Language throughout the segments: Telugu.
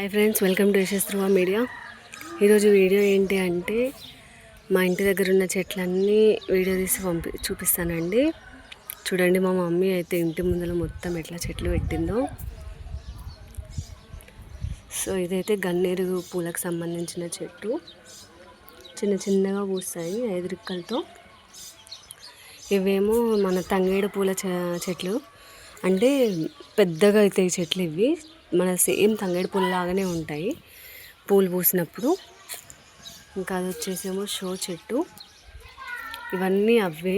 Hi friends, welcome to Yashas Dhruva media. ఈరోజు వీడియో ఏంటి అంటే మా ఇంటి దగ్గర ఉన్న చెట్లన్నీ వీడియో తీసి చూపిస్తానండి. చూడండి, మా మమ్మీ అయితే ఇంటి ముందర మొత్తం ఎట్లా చెట్లు పెట్టిందో. సో ఇదైతే గన్నేరు పూలకు సంబంధించిన చెట్టు. చిన్న చిన్నగా పూస్తాయి 5 రిక్కలతో. ఇవేమో మన తంగేడు పూల చెట్లు, అంటే పెద్దగా అవుతాయి చెట్లు. ఇవి మన సేమ్ తంగేడు పూల లాగానే ఉంటాయి పూలు పూసినప్పుడు. ఇంకా అది వచ్చేసేమో షో చెట్టు. ఇవన్నీ అవే.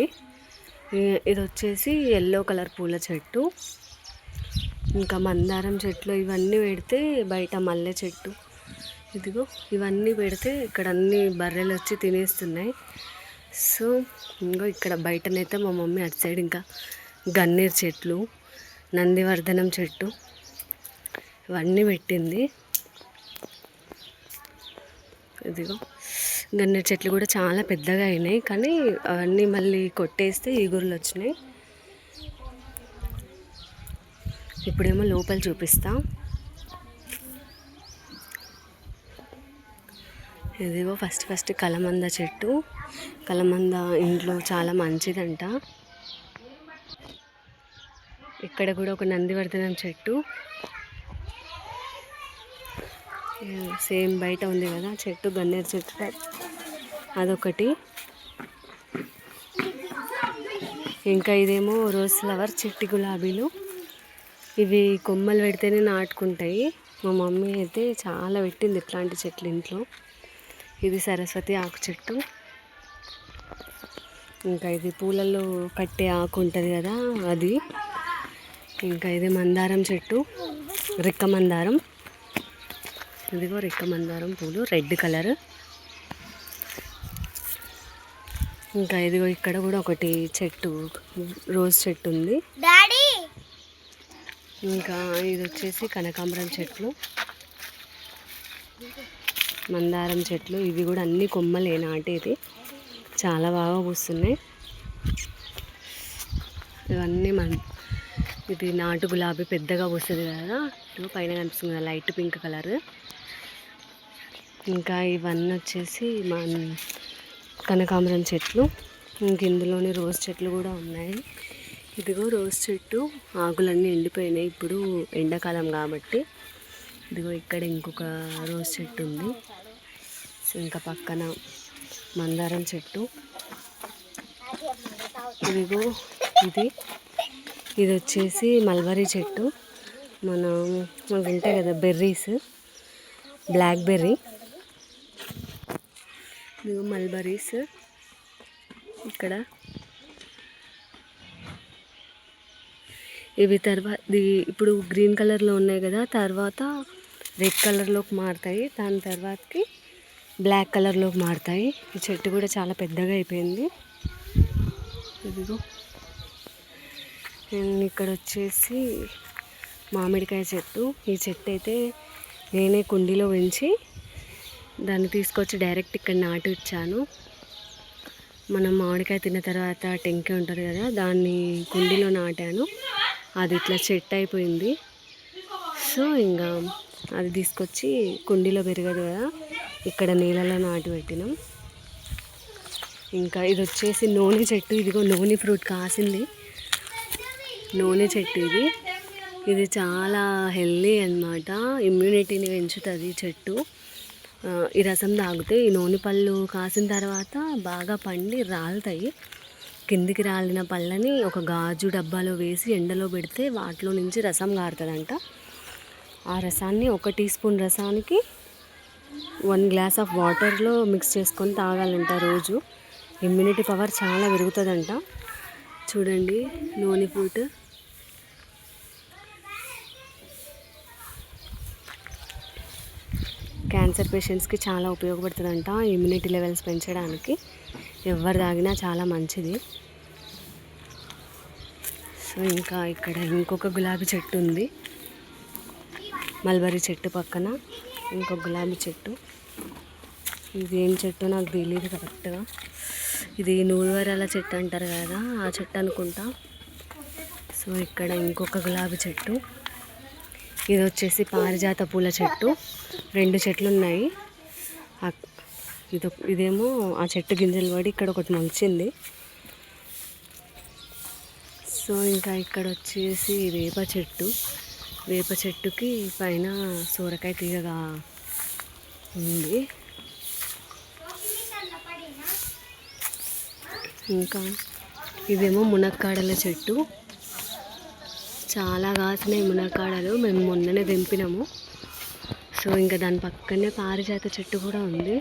ఇది వచ్చేసి ఎల్లో కలర్ పూల చెట్టు. ఇంకా మందారం చెట్లు ఇవన్నీ పెడితే బయట మల్లె చెట్టు, ఇదిగో ఇవన్నీ పెడితే ఇక్కడ అన్ని బర్రెలు వచ్చి తినేస్తున్నాయి. సో ఇంకో ఇక్కడ బయటనైతే మా మమ్మీ అటు సైడ్ ఇంకా గన్నేరు చెట్లు, నందివర్ధనం చెట్టు ఇవన్నీ పెట్టింది. ఇదిగో గన్నేరు చెట్లు కూడా చాలా పెద్దగా అయినాయి, కానీ అవన్నీ మళ్ళీ కొట్టేస్తే ఈగురులు వచ్చినాయి. ఇప్పుడేమో లోపల చూపిస్తా. ఇదిగో ఫస్ట్ కలమంద చెట్టు. కలమంద ఇంట్లో చాలా మంచిదంట. ఇక్కడ కూడా ఒక నందివర్ధనం చెట్టు, సేమ్ బయట ఉంది కదా చెట్టు, గన్నేరు చెట్టు అదొకటి. ఇంకా ఇదేమో రోజ్ ఫ్లవర్, చిట్టి గులాబీలు. ఇవి కొమ్మలు పెడితేనే నాటుకుంటాయి. మా మమ్మీ అయితే చాలా పెట్టింది ఇట్లాంటి చెట్లు ఇంట్లో. ఇది సరస్వతి ఆకు చెట్టు. ఇంకా ఇది పూలలో కట్టే ఆకు ఉంటుంది కదా అది. ఇంకా ఇది మందారం చెట్టు, రిక్క మందారం. ఇదిగో రిక్క మందారం పూలు రెడ్ కలర్. ఇంకా ఇదిగో ఇక్కడ కూడా ఒకటి చెట్టు, రోజ్ చెట్టు ఉంది. ఇంకా ఇది వచ్చేసి కనకాంబరం చెట్లు, మందారం చెట్లు. ఇవి కూడా అన్ని కొమ్మలే నాటేది. చాలా బాగా పూస్తున్నాయి ఇవన్నీ. ఇది నాటు గులాబీ పెద్దగా పూస్తుంది కదా, ఇటు పైన కనిపిస్తుంది కదా లైట్ పింక్ కలర్. ఇంకా ఇవన్నీ వచ్చేసి కనకాంబరం చెట్లు. ఇంక ఇందులోనే రోజ్ చెట్లు కూడా ఉన్నాయి. ఇదిగో రోజ్ చెట్టు ఆకులన్నీ ఎండిపోయినాయి, ఇప్పుడు ఎండాకాలం కాబట్టి. ఇదిగో ఇక్కడ ఇంకొక రోజ్ చెట్టు ఉంది. ఇంకా పక్కన మందారం చెట్టు. ఇదిగో ఇది వచ్చేసి మల్బరీ చెట్టు. మనకు ఉంటాయి కదా బెర్రీస్, బ్లాక్ బెర్రీ. ఇదిగో మల్బరీస్. ఇక్కడ ఇవి ఇప్పుడు గ్రీన్ కలర్లో ఉన్నాయి కదా, తర్వాత రెడ్ కలర్లోకి మారుతాయి, దాని తర్వాతకి బ్లాక్ కలర్లోకి మారుతాయి. ఈ చెట్టు కూడా చాలా పెద్దగా అయిపోయింది. ఇదిగో ఇక్కడ వచ్చేసి మామిడికాయ చెట్టు. ఈ చెట్టు అయితే నేనే కుండీలో పెంచి దాన్ని తీసుకొచ్చి డైరెక్ట్ ఇక్కడ నాటి ఇచ్చాను. మనం మామిడికాయ తిన్న తర్వాత టెంకే ఉంటుంది కదా, దాన్ని కుండీలో నాటాను. అది ఇట్లా చెట్టు అయిపోయింది. సో ఇంకా అది తీసుకొచ్చి కుండీలో పెరగదు కదా, ఇక్కడ నీళ్ళలో నాటి పెట్టినాం. ఇంకా ఇది వచ్చేసి నూనె చెట్టు. ఇదిగో నూనె ఫ్రూట్ కాసింది. నూనె చెట్టు ఇది చాలా హెల్దీ అన్నమాట. ఇమ్యూనిటీని పెంచుతుంది చెట్టు. ఈ రసం తాగితే ఈ నూనె పళ్ళు కాసిన తర్వాత బాగా పండి రాలుతాయి. కిందికి రాలిన పళ్ళని ఒక గాజు డబ్బాలో వేసి ఎండలో పెడితే వాటిలో నుంచి రసం కారుతుందంట. ఆ రసాన్ని 1 టీ స్పూన్ రసానికి 1 గ్లాస్ ఆఫ్ వాటర్లో మిక్స్ చేసుకొని తాగాలంట రోజు. ఇమ్యూనిటీ పవర్ చాలా పెరుగుతుందంట. చూడండి నూనె ఫ్రూట్. క్యాన్సర్ పేషెంట్స్కి చాలా ఉపయోగపడుతుందంట, ఇమ్యూనిటీ లెవెల్స్ పెంచడానికి. ఎవరు తాగినా చాలా మంచిది. సో ఇంకా ఇక్కడ ఇంకొక గులాబీ చెట్టు ఉంది. మల్బరీ చెట్టు పక్కన ఇంకొక గులాబీ చెట్టు. ఇది ఏం చెట్టు నాకు తెలియదు కరెక్ట్గా. ఇది నూరువరాల చెట్టు అంటారు కదా, ఆ చెట్టు అనుకుంటా. సో ఇక్కడ ఇంకొక గులాబీ చెట్టు. ఇది వచ్చేసి పారిజాత పూల చెట్టు. 2 చెట్లు ఉన్నాయి. ఇదేమో ఆ చెట్టు గింజలు పడి ఇక్కడ ఒకటి మొలిచింది. సో ఇంకా ఇక్కడ వచ్చేసి వేప చెట్టు. వేప చెట్టుకి పైన సోరకాయ తీగగా ఉంది. ఇంకా ఇదేమో మునక్కాడల చెట్టు. చాలా కాసినాయి మునక్కాడలు. మేము మొన్ననే తెంపినాము. సో ఇంకా దాని పక్కనే పారిజాత చెట్టు కూడా ఉంది.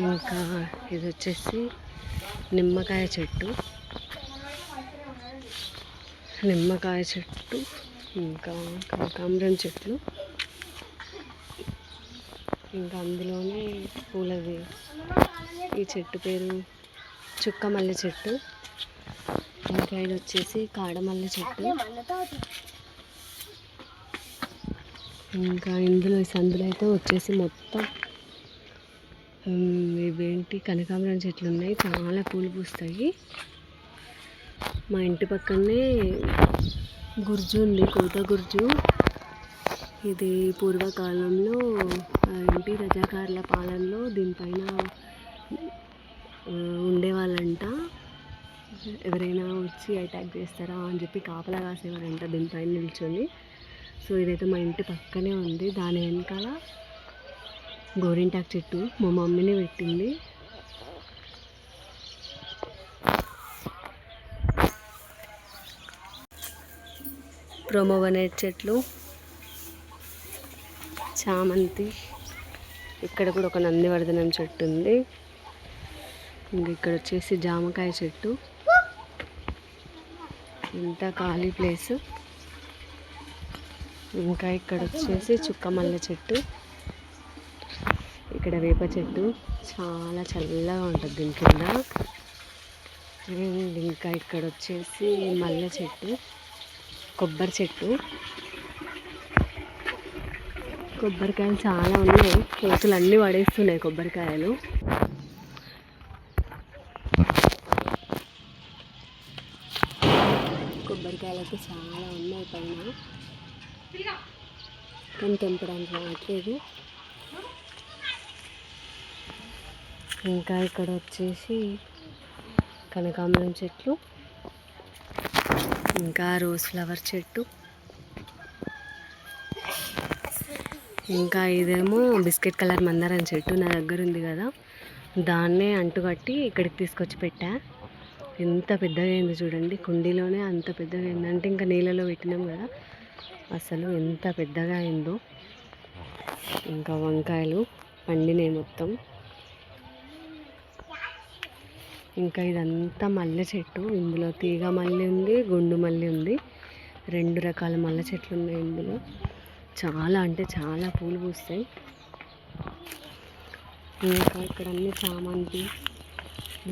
ఇంకా ఇది వచ్చేసి నిమ్మకాయ చెట్టు. ఇంకా కనకాంబరం చెట్లు. ఇంకా అందులోనే పూలవి. ఈ చెట్టు పేరు చుక్క మల్లె చెట్టు. ఇంకా ఇది వచ్చేసి కాడమల్లె చెట్టు. ఇంకా ఈ సందులో అయితే వచ్చేసి మొత్తం ఇవేంటి కనకాంబరం చెట్లు ఉన్నాయి. చాలా పూలు పూస్తాయి. మా ఇంటి పక్కనే గుర్జు ఉంది, కోట గుర్జు. ఇది పూర్వకాలంలో రజాకార్ల పాలనలో దీనిపైన ఉండేవాళ్ళంట. ఎవరైనా వచ్చి అటాక్ చేస్తారా అని చెప్పి కాపలా కాసేవారంట దీనిపైన నిల్చొని. సో ఇదైతే మా ఇంటి పక్కనే ఉంది. దాని వెనకాల గోరింటాకు చెట్టు మా మమ్మీనే పెట్టింది. ప్రోమోవనేట్ చెట్లు, చామంతి. ఇక్కడ కూడా ఒక నందివర్ధనం చెట్టు ఉంది. ఇక్కడ వచ్చేసి జామకాయ చెట్టు. ఇంత ఖాళీ ప్లేస్. ఇంకా ఇక్కడ వచ్చేసి చుక్క మల్లె చెట్టు. ఇక్కడ వేప చెట్టు చాలా చల్లగా ఉంటుంది దీని కింద. ఇంకా ఇక్కడ వచ్చేసి మల్లె చెట్టు, కొబ్బరి చెట్టు. కొబ్బరికాయలు చాలా ఉన్నాయి. కోతులు అన్నీ పడేస్తున్నాయి కొబ్బరికాయలు. కొబ్బరికాయలు అయితే చాలా ఉన్నాయి పైన, కానీ తెంపడానికి రావట్లేదు. ఇంకా ఇక్కడ వచ్చేసి కనకాంబరం చెట్లు, ఇంకా రోజ్ ఫ్లవర్ చెట్టు. ఇంకా ఇదేమో బిస్కెట్ కలర్ మందారం చెట్టు నా దగ్గర ఉంది కదా, దాన్నే అంటుకట్టి ఇక్కడికి తీసుకొచ్చి పెట్టా. ఎంత పెద్దగా అయింది చూడండి. కుండీలోనే అంత పెద్దగా అయింది. అంటే ఇంకా నీళ్ళలో పెట్టినాం కదా, అసలు ఎంత పెద్దగా అయిందో. ఇంకా వంకాయలు పండినాయి మొత్తం. ఇంకా ఇదంతా మల్లె చెట్టు. ఇందులో తీగ మల్లె ఉంది, గుండు మల్లె ఉంది. 2 రకాల మల్లె చెట్లు ఉన్నాయి ఇందులో. చాలా అంటే చాలా పూలు పూస్తాయి. ఇంకా ఇక్కడ అన్ని చామంతి,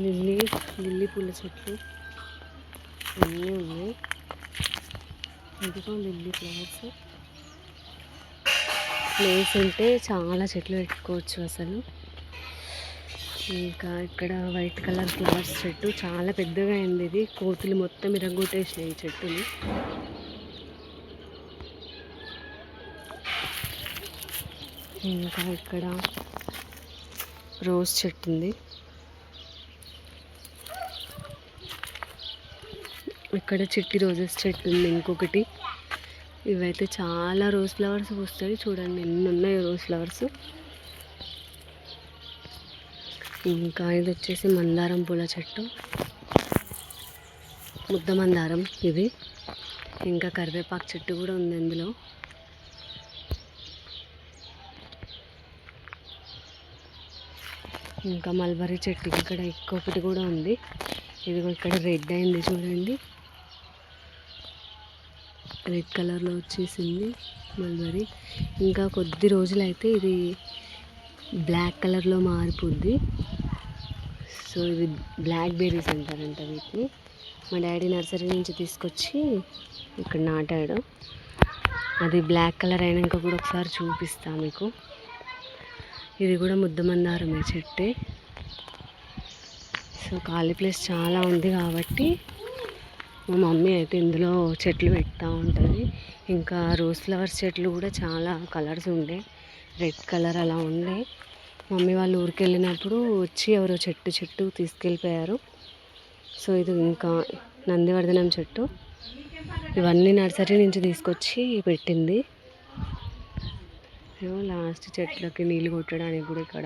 లిల్లీ పూల చెట్లు అన్నీ ఉన్నాయి. ఇదిగో లిల్లీ ఫ్లవర్స్. ప్లేస్ ఉంటే చాలా చెట్లు పెట్టుకోవచ్చు అసలు. ఇంకా ఇక్కడ వైట్ కలర్ ఫ్లవర్స్ చెట్టు చాలా పెద్దగా అయింది. ఇది కోతులు మొత్తం ఇరగొట్టేసినాయి ఈ చెట్టుని. ఇంకా ఇక్కడ రోజ్ చెట్టు ఉంది. ఇక్కడ చిట్టి రోజెస్ చెట్టు ఉంది ఇంకొకటి. ఇవైతే చాలా రోజ్ ఫ్లవర్స్ పూస్తాయి. చూడండి ఎన్ని ఉన్నాయో రోజ్ ఫ్లవర్స్. ఇంకా ఇది వచ్చేసి మందారం పూల చెట్టు, ముద్ద మందారం ఇది. ఇంకా కరివేపాకు చెట్టు కూడా ఉంది ఇందులో. ఇంకా మల్బరీ చెట్టు ఇక్కడ ఇంకొకటి కూడా ఉంది. ఇది ఇక్కడ రెడ్ అయింది చూడండి, రెడ్ కలర్లో వచ్చేసింది మల్బరీ. ఇంకా కొద్ది రోజులైతే ఇది బ్లాక్ కలర్లో మారిపోద్ది. సో ఇవి బ్లాక్ బెర్రీస్ అంటారంట వీటిని. మా డాడీ నర్సరీ నుంచి తీసుకొచ్చి ఇక్కడ నాటాడు. అది బ్లాక్ కలర్ అయినాక కూడా ఒకసారి చూపిస్తా మీకు. ఇది కూడా ముద్ద మందారమే చెట్టే. సో ఖాళీ ప్లేస్ చాలా ఉంది కాబట్టి మా మమ్మీ అయితే ఇందులో చెట్లు పెడతా ఉంటుంది. ఇంకా రోజ్ ఫ్లవర్స్ చెట్లు కూడా చాలా కలర్స్ ఉండే, రెడ్ కలర్ అలా ఉండే. మమ్మీ వాళ్ళు ఊరికి వెళ్ళినప్పుడు వచ్చి ఎవరో చెట్టు తీసుకెళ్ళిపోయారు. సో ఇది ఇంకా నందివర్ధనం చెట్టు. ఇవన్నీ నర్సరీ నుంచి తీసుకొచ్చి పెట్టింది. ఏమో లాస్ట్ చెట్లకి నీళ్ళు కొట్టడానికి కూడా ఇక్కడ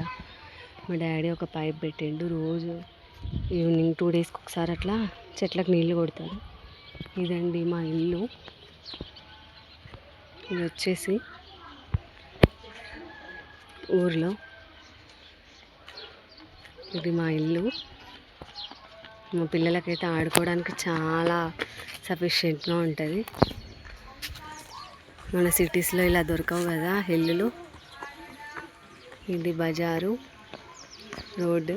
మా డాడీ ఒక పైప్ పెట్టిండు. రోజు ఈవినింగ్ 2 డేస్కి ఒకసారి అట్లా చెట్లకు నీళ్ళు కొడతారు. ఇదండి మా ఇల్లు. ఇది వచ్చేసి ఊర్లో ఇది మా ఇల్లు. మా పిల్లలకైతే ఆడుకోవడానికి చాలా సఫిషియెంట్గా ఉంటుంది. మన సిటీస్లో ఇలా దొరకవు కదా ఇల్లులు. ఇది బజారు road.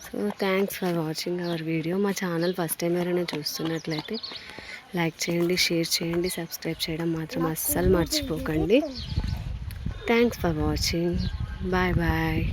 So thanks for watching our video. మా ఛానల్ ఫస్ట్ టైం ఎవరైనా చూస్తున్నట్లయితే లైక్ చేయండి, షేర్ చేయండి, సబ్స్క్రైబ్ చేయడం మాత్రం అస్సలు మర్చిపోకండి. Thanks for watching. Bye bye.